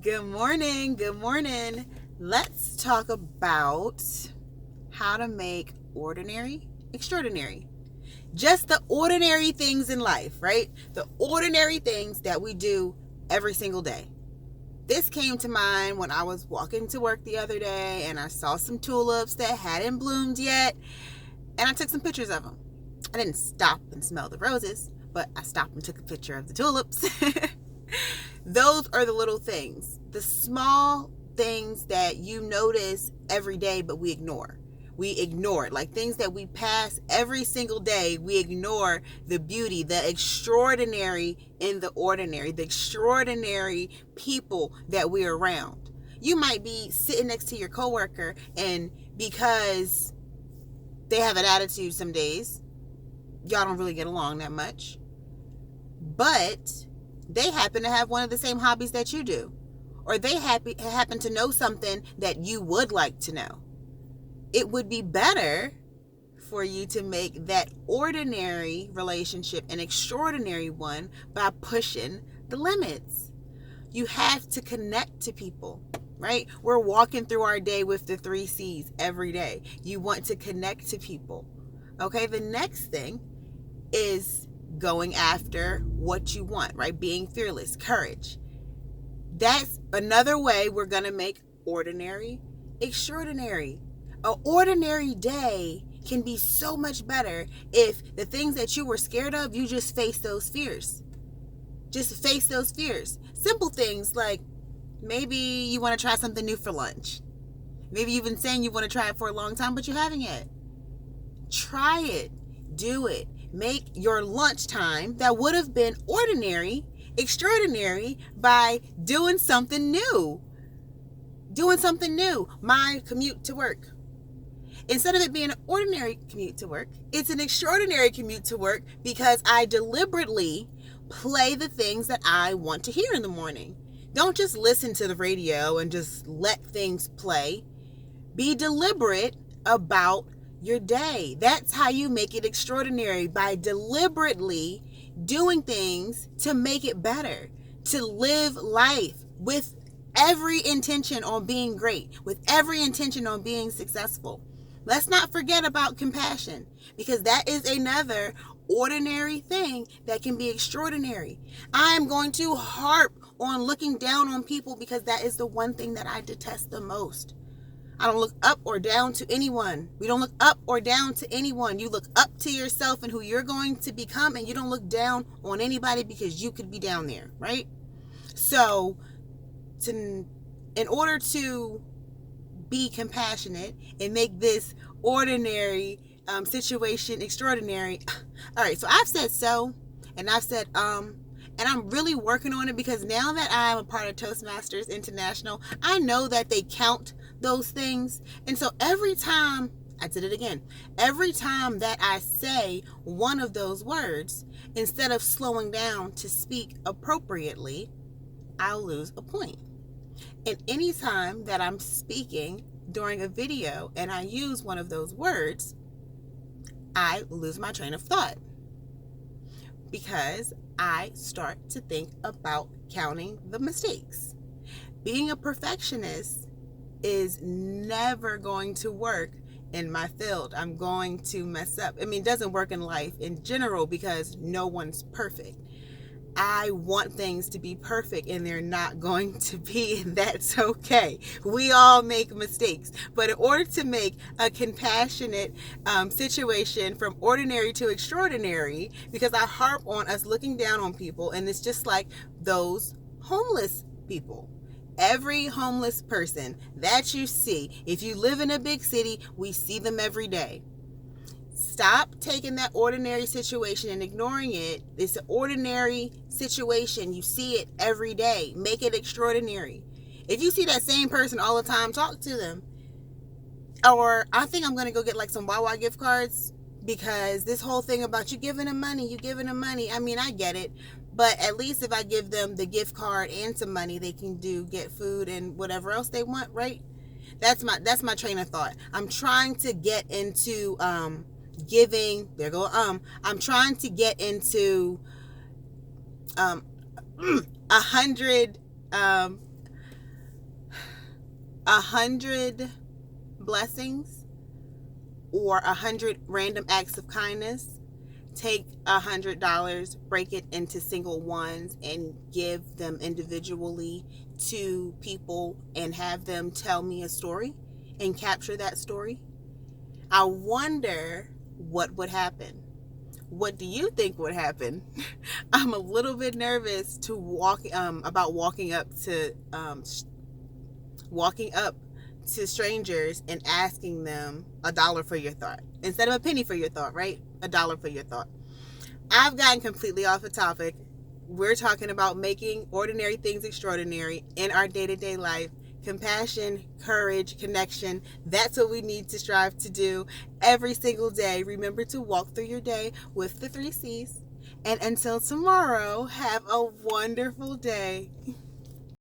Good morning. Good morning. Let's talk about how to make ordinary extraordinary. Just the ordinary things in life, right? The ordinary things that we do every single day. This came to mind when I was walking to work the other day and I saw some tulips that hadn't bloomed yet, and I took some pictures of them. I didn't stop and smell the roses, but I stopped and took a picture of the tulips. Those are the little things, the small things that you notice every day, but we ignore. We ignore it, like things that we pass every single day. We ignore the beauty, the extraordinary in the ordinary, the extraordinary people that we're around. You might be sitting next to your coworker, and because they have an attitude some days, y'all don't really get along that much, but they happen to have one of the same hobbies that you do, or they happen to know something that you would like to know. It would be better for you to make that ordinary relationship an extraordinary one by pushing the limits. You have to connect to people, right? We're walking through our day with the 3 C's every day. You want to connect to people. Okay, the next thing is going after what you want, right? Being fearless, courage. That's another way we're going to make ordinary extraordinary. An ordinary day can be so much better if the things that you were scared of, you just face those fears. Just face those fears. Simple things like maybe you want to try something new for lunch. Maybe you've been saying you want to try it for a long time, but you haven't yet. Try it. Do it. Make your lunchtime that would have been ordinary extraordinary by doing something new. Doing something new. My commute to work. Instead of it being an ordinary commute to work, it's an extraordinary commute to work because I deliberately play the things that I want to hear in the morning. Don't just listen to the radio and just let things play. Be deliberate about your day. That's how you make it extraordinary, by deliberately doing things to make it better, to live life with every intention on being great, with every intention on being successful. Let's not forget about compassion, because that is another ordinary thing that can be extraordinary. I am going to harp on looking down on people because that is the one thing that I detest the most. I don't look up or down to anyone. We don't look up or down to anyone. You look up to yourself and who you're going to become, and you don't look down on anybody because you could be down there, right? So, in order to be compassionate and make this ordinary situation extraordinary, all right, so I've said so, and I've said and I'm really working on it, because now that I'm a part of Toastmasters International, I know that they count those things. And so every time that I say one of those words, instead of slowing down to speak appropriately, I'll lose a point. And anytime that I'm speaking during a video and I use one of those words, I lose my train of thought, because I start to think about counting the mistakes. Being a perfectionist is never going to work in my field. I'm going to mess up. I mean, it doesn't work in life in general because no one's perfect. I want things to be perfect, and they're not going to be, and that's okay. We all make mistakes. But in order to make a compassionate situation from ordinary to extraordinary, because I harp on us looking down on people, and it's just like those homeless people. Every homeless person that you see, if you live in a big city, we see them every day. Stop taking that ordinary situation and ignoring it. It's an ordinary situation. You see it every day. Make it extraordinary. If you see that same person all the time, talk to them. Or I think I'm going to go get like some Wawa gift cards, because this whole thing about you giving them money, I mean, I get it. But at least if I give them the gift card and some money, they can get food and whatever else they want, right? That's my train of thought. I'm trying to get into giving. I'm trying to get into 100 100 blessings or 100 random acts of kindness, take $100, break it into single ones, and give them individually to people and have them tell me a story and capture that story, I wonder what would happen. What do you think would happen? I'm a little bit nervous to about walking up to strangers and asking them $1 for your thought instead of a penny for your thought, right? $1 for your thought. I've gotten completely off the topic. We're talking about making ordinary things extraordinary in our day-to-day life. Compassion, courage, connection. That's what we need to strive to do every single day. Remember to walk through your day with the 3 C's. And until tomorrow, have a wonderful day.